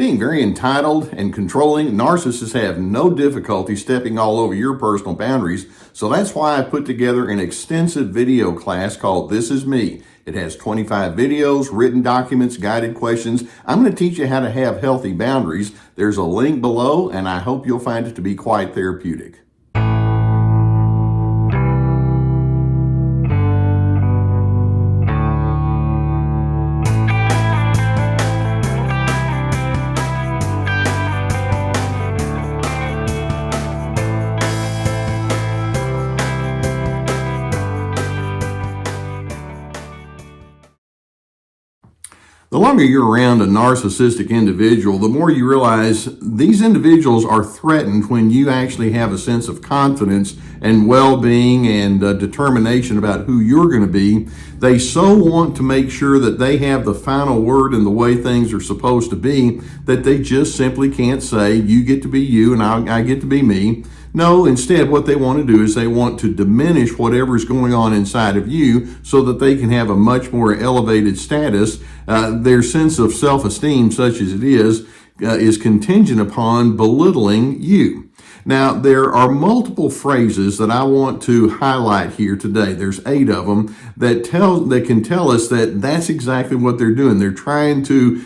Being very entitled and controlling, narcissists have no difficulty stepping all over your personal boundaries. So that's why I put together an extensive video class called This Is Me. It has 25 videos, written documents, guided questions. I'm going to teach you how to have healthy boundaries. There's a link below, and I hope you'll find it to be quite therapeutic. The longer you're around a narcissistic individual, the more you realize these individuals are threatened when you actually have a sense of confidence and well-being and determination about who you're going to be. They so want to make sure that they have the final word in the way things are supposed to be that they just simply can't say, you get to be you and I get to be me. No, instead, what they want to do is they want to diminish whatever is going on inside of you so that they can have a much more elevated status. Their sense of self-esteem, such as it is contingent upon belittling you. Now, there are multiple phrases that I want to highlight here today. There's 8 of them that can tell us that that's exactly what they're doing. They're trying to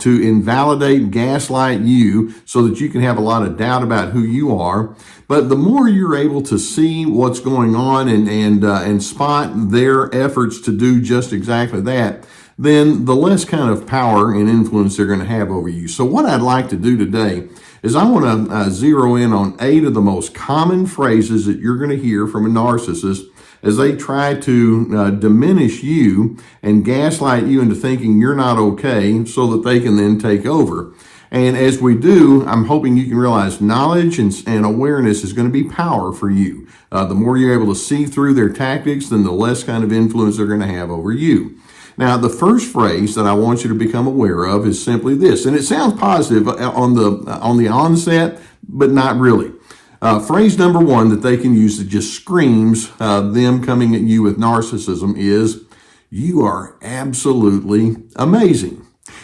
invalidate, gaslight you so that you can have a lot of doubt about who you are. But the more you're able to see what's going on and spot their efforts to do just exactly that, then the less kind of power and influence they're going to have over you. So what I'd like to do today is I want to zero in on 8 of the most common phrases that you're going to hear from a narcissist as they try to diminish you and gaslight you into thinking you're not okay so that they can then take over. And as we do, I'm hoping you can realize knowledge and awareness is going to be power for you. The more you're able to see through their tactics, then the less kind of influence they're going to have over you. Now, the first phrase that I want you to become aware of is simply this, and it sounds positive on the onset, but not really. Phrase number 1 that they can use that just screams them coming at you with narcissism is, you are absolutely amazing.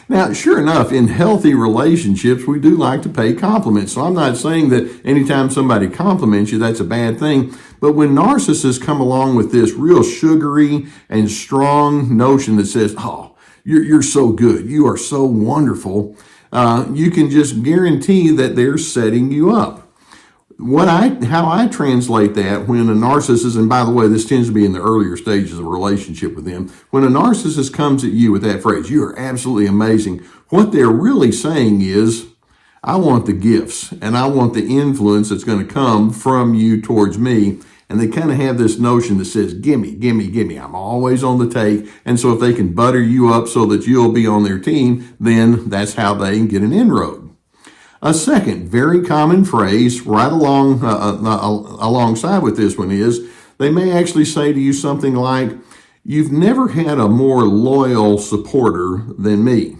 Now, sure enough, in healthy relationships, we do like to pay compliments. So I'm not saying that anytime somebody compliments you, that's a bad thing. But when narcissists come along with this real sugary and strong notion that says, oh, you're so good, you are so wonderful, you can just guarantee that they're setting you up. How I translate that when a narcissist, and by the way, this tends to be in the earlier stages of a relationship with them, when a narcissist comes at you with that phrase, you are absolutely amazing, what they're really saying is, I want the gifts and I want the influence that's going to come from you towards me. And they kind of have this notion that says, gimme, gimme, gimme. I'm always on the take. And so if they can butter you up so that you'll be on their team, then that's how they can get an inroad. A second very common phrase right alongside with this one is, they may actually say to you something like, you've never had a more loyal supporter than me.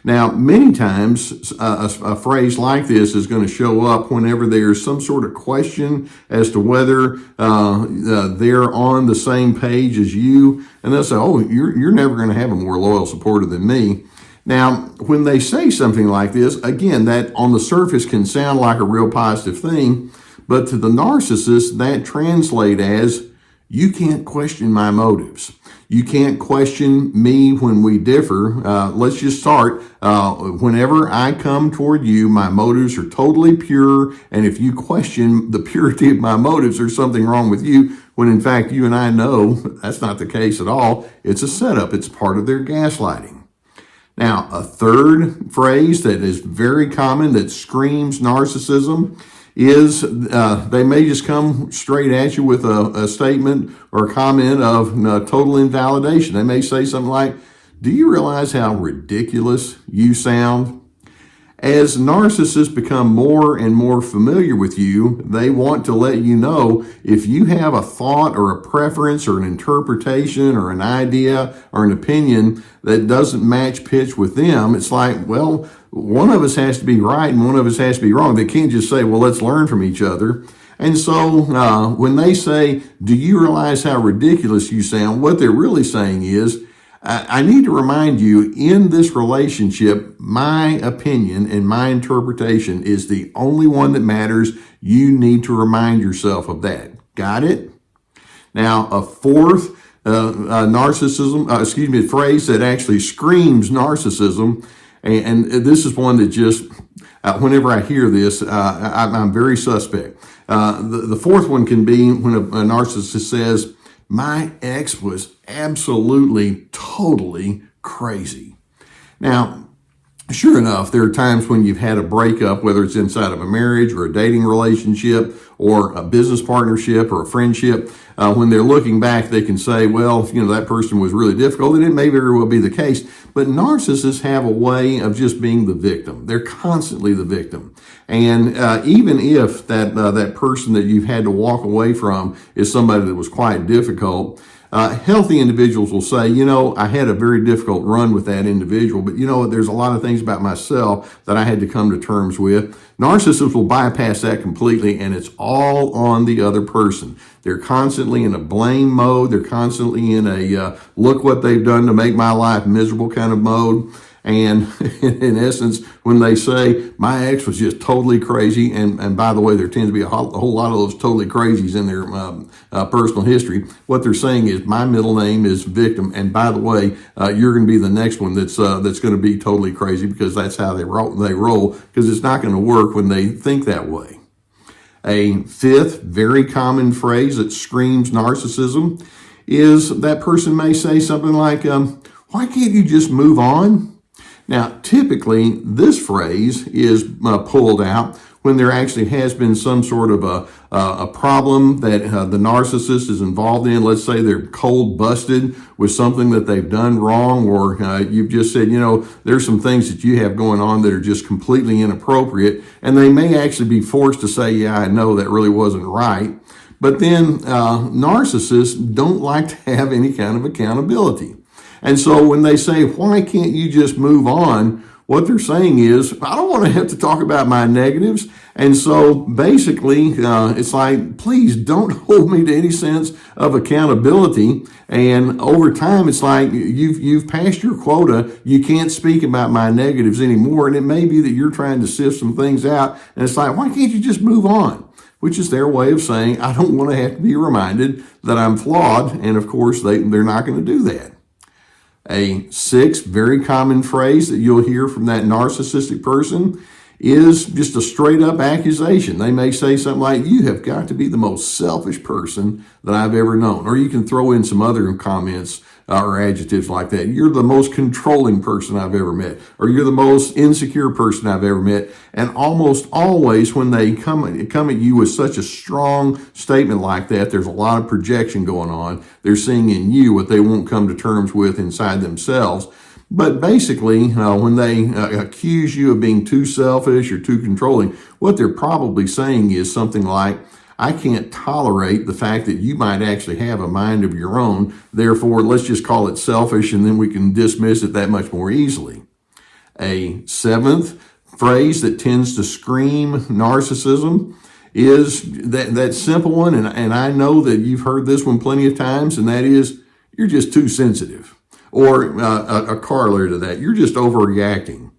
Now, many times a phrase like this is going to show up whenever there's some sort of question as to whether they're on the same page as you. And they'll say, oh, you're never going to have a more loyal supporter than me. Now, when they say something like this, again, that on the surface can sound like a real positive thing, but to the narcissist, that translates as, you can't question my motives. You can't question me when we differ. Let's just start. Whenever I come toward you, my motives are totally pure, and if you question the purity of my motives, there's something wrong with you, when in fact you and I know that's not the case at all. It's a setup. It's part of their gaslighting. Now, a third phrase that is very common that screams narcissism is they may just come straight at you with a statement or a comment of total invalidation. They may say something like, do you realize how ridiculous you sound? As narcissists become more and more familiar with you, they want to let you know if you have a thought or a preference or an interpretation or an idea or an opinion that doesn't match pitch with them. It's like, well, one of us has to be right and one of us has to be wrong. They can't just say, well, let's learn from each other. And so when they say, do you realize how ridiculous you sound? What they're really saying is, I need to remind you, in this relationship, my opinion and my interpretation is the only one that matters. You need to remind yourself of that. Got it? Now, a fourth phrase that actually screams narcissism, and this is one that just, whenever I hear this, I'm very suspect. The fourth one can be when a narcissist says, my ex was absolutely, totally crazy. Now, sure enough, there are times when you've had a breakup, whether it's inside of a marriage or a dating relationship or a business partnership or a friendship. When they're looking back, they can say, well, that person was really difficult, and it may very well be the case. But narcissists have a way of just being the victim. They're constantly the victim. And even if that person that you've had to walk away from is somebody that was quite difficult, healthy individuals will say, I had a very difficult run with that individual, but there's a lot of things about myself that I had to come to terms with. Narcissists will bypass that completely, and it's all on the other person. They're constantly in a blame mode. They're constantly in a look what they've done to make my life miserable kind of mode. And in essence, when they say, my ex was just totally crazy, and by the way, there tends to be a whole lot of those totally crazies in their personal history, what they're saying is, my middle name is victim, and by the way, you're going to be the next one that's going to be totally crazy, because that's how they roll, because it's not going to work when they think that way. A fifth very common phrase that screams narcissism is that person may say something like, why can't you just move on? Now, typically, this phrase is pulled out when there actually has been some sort of a problem that the narcissist is involved in. Let's say they're cold busted with something that they've done wrong, or you've just said, there's some things that you have going on that are just completely inappropriate, and they may actually be forced to say, yeah, I know that really wasn't right. But then narcissists don't like to have any kind of accountability. And so when they say, why can't you just move on? What they're saying is, I don't want to have to talk about my negatives. And so basically, it's like, please don't hold me to any sense of accountability. And over time, it's like, you've passed your quota. You can't speak about my negatives anymore. And it may be that you're trying to sift some things out. And it's like, why can't you just move on? Which is their way of saying, I don't want to have to be reminded that I'm flawed. And of course, they're not going to do that. A sixth very common phrase that you'll hear from that narcissistic person is just a straight up accusation. They may say something like, you have got to be the most selfish person that I've ever known. Or you can throw in some other comments or adjectives like that. You're the most controlling person I've ever met. Or you're the most insecure person I've ever met. And almost always when they come at you with such a strong statement like that, there's a lot of projection going on. They're seeing in you what they won't come to terms with inside themselves. But basically, when they accuse you of being too selfish or too controlling, what they're probably saying is something like, I can't tolerate the fact that you might actually have a mind of your own. Therefore, let's just call it selfish, and then we can dismiss it that much more easily. A seventh phrase that tends to scream narcissism is that simple one, and I know that you've heard this one plenty of times, and that is, you're just too sensitive. Or a corollary to that, you're just overreacting.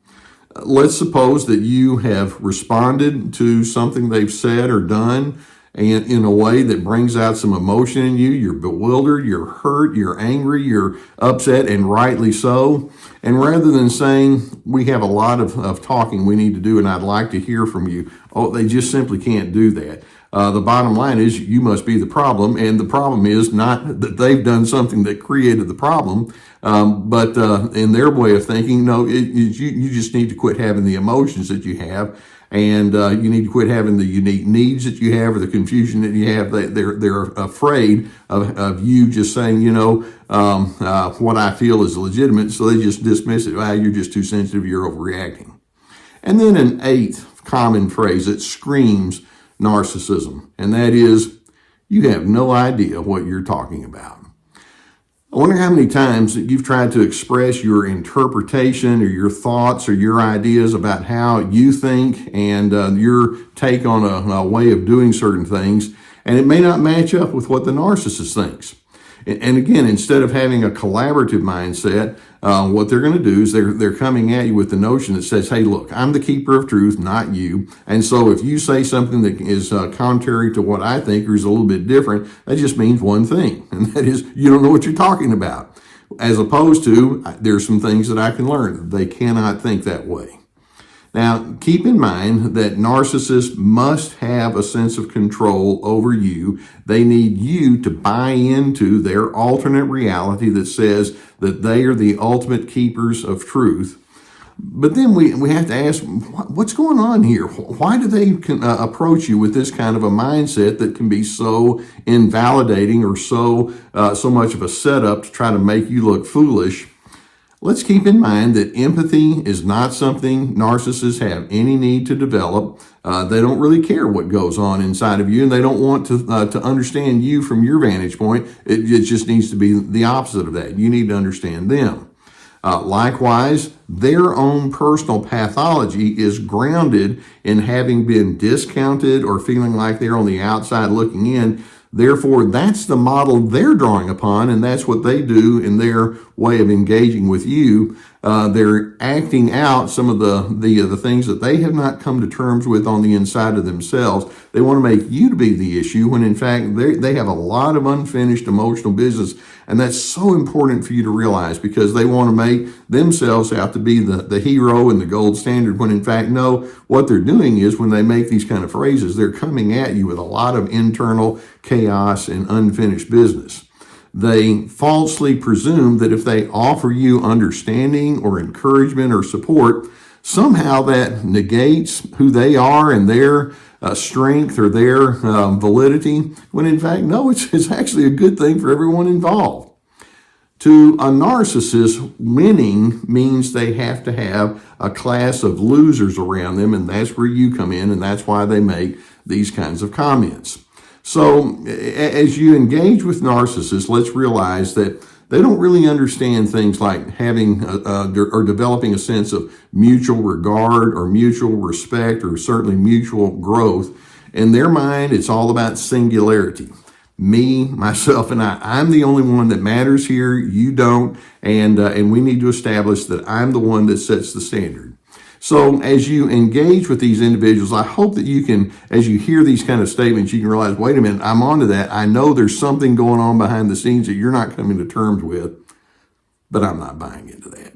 Let's suppose that you have responded to something they've said or done, and in a way that brings out some emotion in you. You're bewildered, you're hurt, you're angry, you're upset, and rightly so. And rather than saying, we have a lot of talking we need to do and I'd like to hear from you, they just simply can't do that. The bottom line is, you must be the problem, and the problem is not that they've done something that created the problem, but in their way of thinking, no, you just need to quit having the emotions that you have, and you need to quit having the unique needs that you have or the confusion that you have. They're afraid of you just saying, what I feel is legitimate, so they just dismiss it. You're just too sensitive, you're overreacting. And then an eighth common phrase that screams narcissism, and that is, you have no idea what you're talking about. I wonder how many times that you've tried to express your interpretation or your thoughts or your ideas about how you think and your take on a way of doing certain things, and it may not match up with what the narcissist thinks. And again, instead of having a collaborative mindset, what they're going to do is they're coming at you with the notion that says, hey, look, I'm the keeper of truth, not you. And so if you say something that is contrary to what I think or is a little bit different, that just means one thing, and that is you don't know what you're talking about. As opposed to, there's some things that I can learn. They cannot think that way. Now, keep in mind that narcissists must have a sense of control over you. They need you to buy into their alternate reality that says that they are the ultimate keepers of truth. But then we have to ask, what's going on here? Why do they approach you with this kind of a mindset that can be so invalidating or so much of a setup to try to make you look foolish? Let's keep in mind that empathy is not something narcissists have any need to develop. They don't really care what goes on inside of you, and they don't want to understand you from your vantage point. It just needs to be the opposite of that. You need to understand them. Likewise, their own personal pathology is grounded in having been discounted or feeling like they're on the outside looking in. Therefore, that's the model they're drawing upon, and that's what they do in their way of engaging with you. They're acting out some of the things that they have not come to terms with on the inside of themselves. They want to make you to be the issue when, in fact, they have a lot of unfinished emotional business, and that's so important for you to realize because they want to make themselves out to be the hero and the gold standard when, in fact, no, what they're doing is when they make these kind of phrases, they're coming at you with a lot of internal chaos and unfinished business. They falsely presume that if they offer you understanding or encouragement or support, somehow that negates who they are and their strength or their validity, when in fact, no, it's actually a good thing for everyone involved. To a narcissist, winning means they have to have a class of losers around them, and that's where you come in, and that's why they make these kinds of comments. So as you engage with narcissists, let's realize that they don't really understand things like having or developing a sense of mutual regard or mutual respect or certainly mutual growth. In their mind, it's all about singularity. Me, myself, and I'm the only one that matters here. You don't. And we need to establish that I'm the one that sets the standard. So as you engage with these individuals, I hope that you can, as you hear these kind of statements, you can realize, wait a minute, I'm onto that. I know there's something going on behind the scenes that you're not coming to terms with, but I'm not buying into that.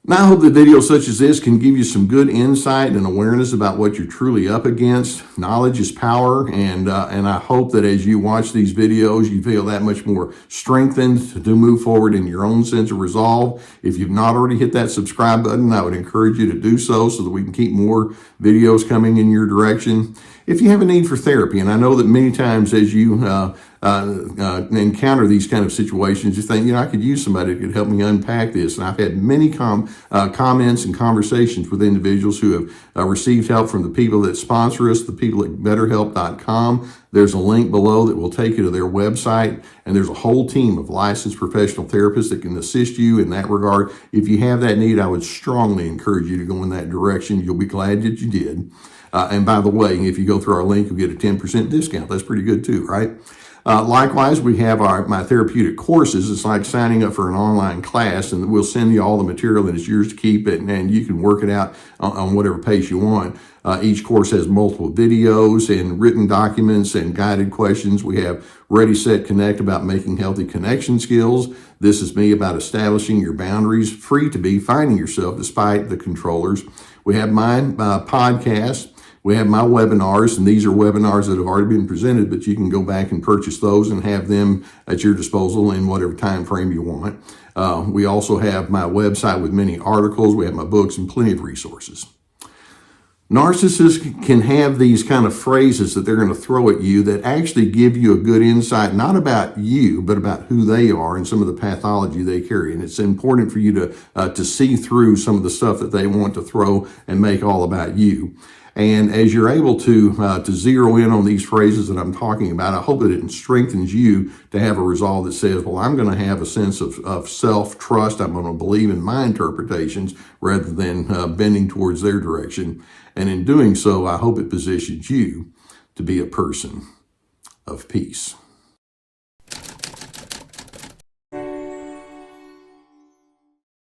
Now, I hope that videos such as this can give you some good insight and awareness about what you're truly up against. Knowledge is power, and I hope that as you watch these videos, you feel that much more strengthened to move forward in your own sense of resolve. If you've not already hit that subscribe button, I would encourage you to do so that we can keep more videos coming in your direction. If you have a need for therapy, and I know that many times as you encounter these kind of situations, you think, I could use somebody that could help me unpack this. And I've had many comments and conversations with individuals who have received help from the people that sponsor us, the people at betterhelp.com. There's a link below that will take you to their website, and there's a whole team of licensed professional therapists that can assist you in that regard. If you have that need, I would strongly encourage you to go in that direction. You'll be glad that you did. And by the way, if you go through our link, you'll get a 10% discount. That's pretty good too, right? Likewise, we have my therapeutic courses. It's like signing up for an online class, and we'll send you all the material that is yours to keep it, and you can work it out on whatever pace you want. Each course has multiple videos and written documents and guided questions. We have Ready, Set, Connect about making healthy connection skills. This is me about establishing your boundaries, free to be, finding yourself despite the controllers. We have my podcast. We have my webinars, and these are webinars that have already been presented, but you can go back and purchase those and have them at your disposal in whatever time frame you want. We also have my website with many articles. We have my books and plenty of resources. Narcissists can have these kind of phrases that they're going to throw at you that actually give you a good insight, not about you, but about who they are and some of the pathology they carry. And it's important for you to see through some of the stuff that they want to throw and make all about you. And as you're able to zero in on these phrases that I'm talking about, I hope that it strengthens you to have a resolve that says, well, I'm going to have a sense of self-trust. I'm going to believe in my interpretations rather than bending towards their direction. And in doing so, I hope it positions you to be a person of peace.